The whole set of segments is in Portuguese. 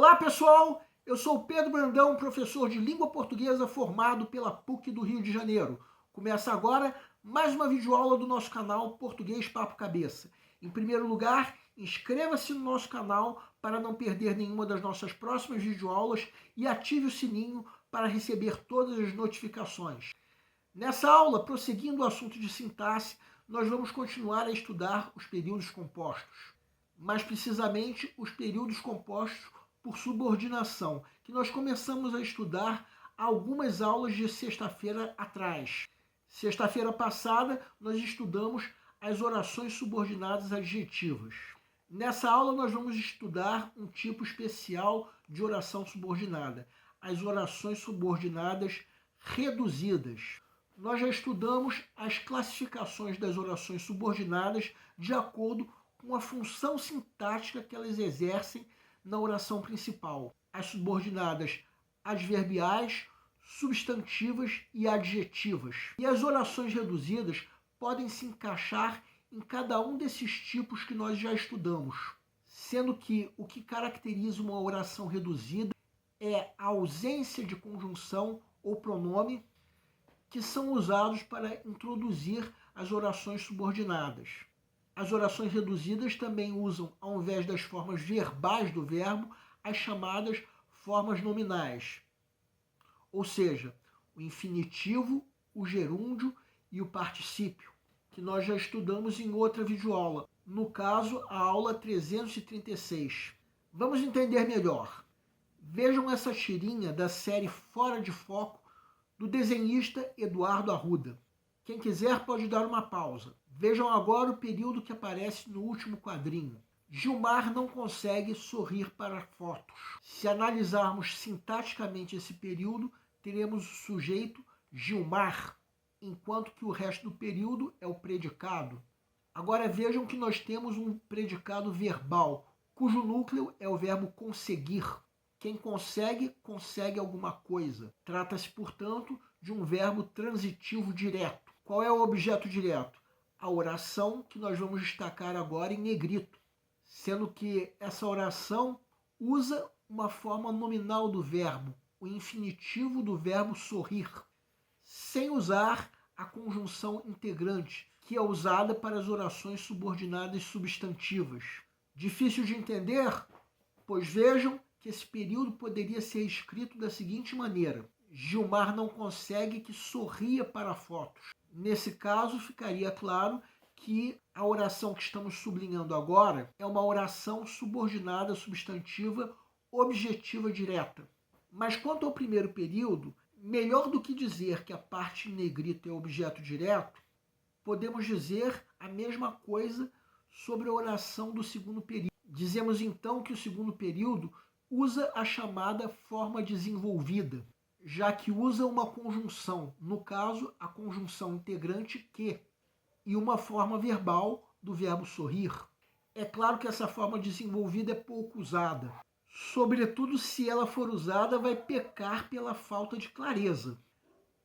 Olá pessoal, eu sou Pedro Brandão, professor de língua portuguesa formado pela PUC do Rio de Janeiro. Começa agora mais uma videoaula do nosso canal Português Papo Cabeça. Em primeiro lugar, inscreva-se no nosso canal para não perder nenhuma das nossas próximas videoaulas e ative o sininho para receber todas as notificações. Nessa aula, prosseguindo o assunto de sintaxe, nós vamos continuar a estudar os períodos compostos. Mais precisamente, os períodos compostos por subordinação, que nós começamos a estudar algumas aulas de sexta-feira atrás. Sexta-feira passada, nós estudamos as orações subordinadas adjetivas. Nessa aula, nós vamos estudar um tipo especial de oração subordinada, as orações subordinadas reduzidas. Nós já estudamos as classificações das orações subordinadas de acordo com a função sintática que elas exercem na oração principal. As subordinadas adverbiais, substantivas e adjetivas. E as orações reduzidas podem se encaixar em cada um desses tipos que nós já estudamos, sendo que o que caracteriza uma oração reduzida é a ausência de conjunção ou pronome que são usados para introduzir as orações subordinadas. As orações reduzidas também usam, ao invés das formas verbais do verbo, as chamadas formas nominais, ou seja, o infinitivo, o gerúndio e o particípio, que nós já estudamos em outra videoaula, no caso, a aula 336. Vamos entender melhor. Vejam essa tirinha da série Fora de Foco, do desenhista Eduardo Arruda. Quem quiser pode dar uma pausa. Vejam agora o período que aparece no último quadrinho. Gilmar não consegue sorrir para fotos. Se analisarmos sintaticamente esse período, teremos o sujeito Gilmar, enquanto que o resto do período é o predicado. Agora vejam que nós temos um predicado verbal, cujo núcleo é o verbo conseguir. Quem consegue, consegue alguma coisa. Trata-se, portanto, de um verbo transitivo direto. Qual é o objeto direto? A oração que nós vamos destacar agora em negrito, sendo que essa oração usa uma forma nominal do verbo, o infinitivo do verbo sorrir, sem usar a conjunção integrante, que é usada para as orações subordinadas substantivas. Difícil de entender? Pois vejam que esse período poderia ser escrito da seguinte maneira: Gilmar não consegue que sorria para fotos. Nesse caso, ficaria claro que a oração que estamos sublinhando agora é uma oração subordinada substantiva objetiva direta. Mas quanto ao primeiro período, melhor do que dizer que a parte em negrito é objeto direto, podemos dizer a mesma coisa sobre a oração do segundo período. Dizemos então que o segundo período usa a chamada forma desenvolvida, já que usa uma conjunção, no caso, a conjunção integrante que, e uma forma verbal do verbo sorrir. É claro que essa forma desenvolvida é pouco usada. Sobretudo se ela for usada, vai pecar pela falta de clareza.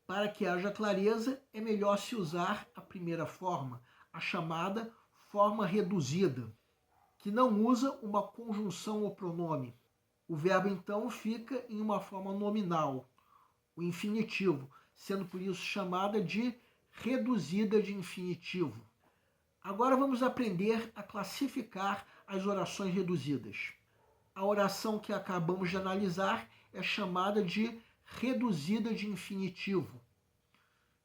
Para que haja clareza, é melhor se usar a primeira forma, a chamada forma reduzida, que não usa uma conjunção ou pronome. O verbo, então, fica em uma forma nominal, o infinitivo, sendo por isso chamada de reduzida de infinitivo. Agora vamos aprender a classificar as orações reduzidas. A oração que acabamos de analisar é chamada de reduzida de infinitivo,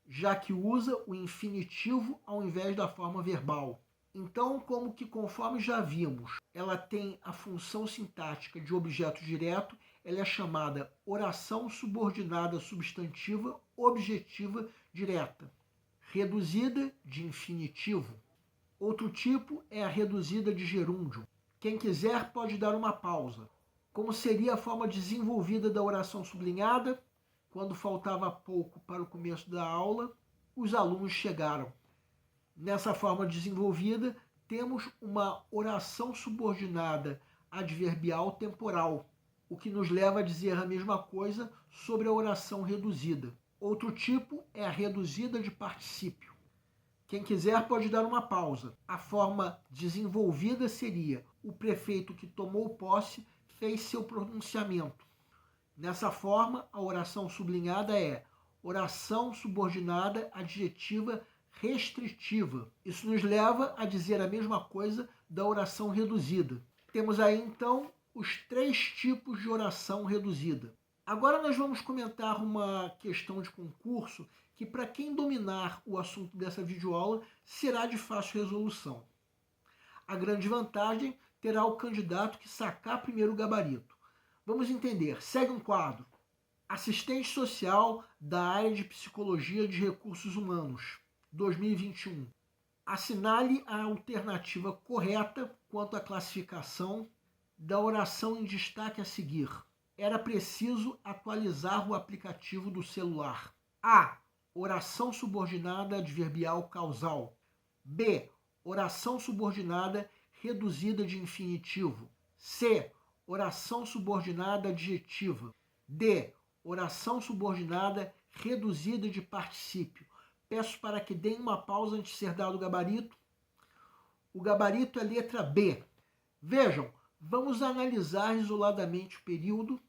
já que usa o infinitivo ao invés da forma verbal. Então, como que conforme já vimos, ela tem a função sintática de objeto direto, ela é chamada oração subordinada substantiva objetiva direta, reduzida de infinitivo. Outro tipo é a reduzida de gerúndio. Quem quiser pode dar uma pausa. Como seria a forma desenvolvida da oração sublinhada? Quando faltava pouco para o começo da aula, os alunos chegaram. Nessa forma desenvolvida, temos uma oração subordinada adverbial temporal, o que nos leva a dizer a mesma coisa sobre a oração reduzida. Outro tipo é a reduzida de particípio. Quem quiser pode dar uma pausa. A forma desenvolvida seria o prefeito que tomou posse fez seu pronunciamento. Nessa forma, a oração sublinhada é oração subordinada adjetiva restritiva. Isso nos leva a dizer a mesma coisa da oração reduzida. Temos aí, então, os 3 tipos de oração reduzida. Agora nós vamos comentar uma questão de concurso que, para quem dominar o assunto dessa videoaula, será de fácil resolução. A grande vantagem terá o candidato que sacar primeiro o gabarito. Vamos entender. Segue um quadro. Assistente social da área de Psicologia de Recursos Humanos, 2021. Assinale a alternativa correta quanto à classificação da oração em destaque a seguir. Era preciso atualizar o aplicativo do celular. A. Oração subordinada adverbial causal. B. Oração subordinada reduzida de infinitivo. C. Oração subordinada adjetiva. D. Oração subordinada reduzida de particípio. Peço para que deem uma pausa antes de ser dado o gabarito. O gabarito é letra B. Vejam, vamos analisar isoladamente o período.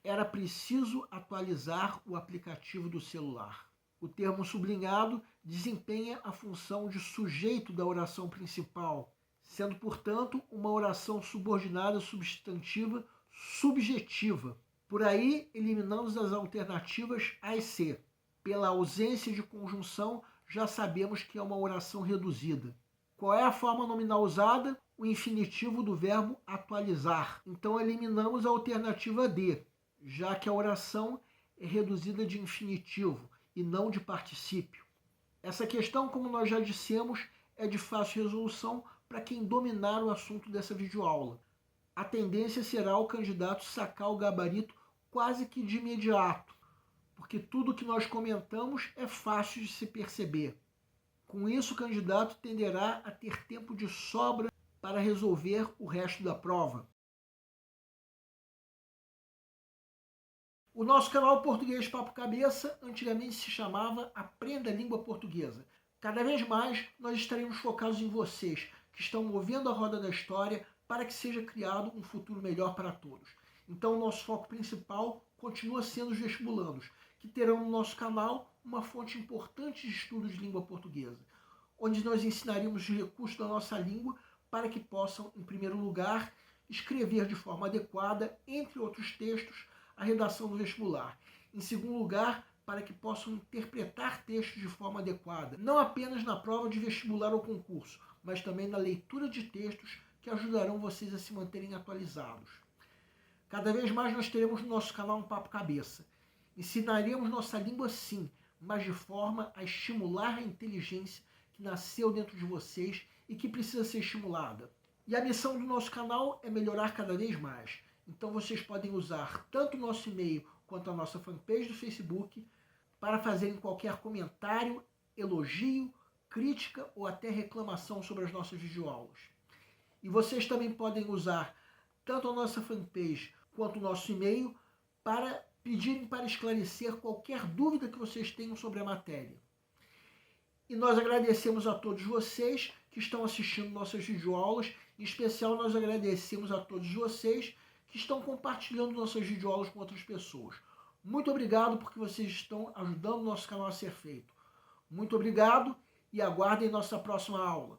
Era preciso atualizar o aplicativo do celular. O termo sublinhado desempenha a função de sujeito da oração principal, sendo, portanto, uma oração subordinada substantiva subjetiva. Por aí, eliminamos as alternativas A e C. Pela ausência de conjunção, já sabemos que é uma oração reduzida. Qual é a forma nominal usada? O infinitivo do verbo atualizar. Então, eliminamos a alternativa D, já que a oração é reduzida de infinitivo e não de particípio. Essa questão, como nós já dissemos, é de fácil resolução para quem dominar o assunto dessa videoaula. A tendência será o candidato sacar o gabarito quase que de imediato, porque tudo que nós comentamos é fácil de se perceber. Com isso, o candidato tenderá a ter tempo de sobra para resolver o resto da prova. O nosso canal Português Papo Cabeça antigamente se chamava Aprenda a Língua Portuguesa. Cada vez mais nós estaremos focados em vocês, que estão movendo a roda da história para que seja criado um futuro melhor para todos. Então, o nosso foco principal continua sendo os vestibulandos, que terão no nosso canal uma fonte importante de estudo de língua portuguesa, onde nós ensinaremos os recursos da nossa língua para que possam, em primeiro lugar, escrever de forma adequada, entre outros textos, a redação do vestibular. Em segundo lugar, para que possam interpretar textos de forma adequada, não apenas na prova de vestibular ou concurso, mas também na leitura de textos que ajudarão vocês a se manterem atualizados. Cada vez mais nós teremos no nosso canal um Papo Cabeça. Ensinaremos nossa língua sim, mas de forma a estimular a inteligência que nasceu dentro de vocês e que precisa ser estimulada. E a missão do nosso canal é melhorar cada vez mais. Então vocês podem usar tanto o nosso e-mail quanto a nossa fanpage do Facebook para fazerem qualquer comentário, elogio, crítica ou até reclamação sobre as nossas videoaulas. E vocês também podem usar tanto a nossa fanpage quanto o nosso e-mail para pedirem para esclarecer qualquer dúvida que vocês tenham sobre a matéria. E nós agradecemos a todos vocês que estão assistindo nossas videoaulas. Em especial, nós agradecemos a todos vocês que estão compartilhando nossas videoaulas com outras pessoas. Muito obrigado porque vocês estão ajudando o nosso canal a ser feito. Muito obrigado e aguardem nossa próxima aula.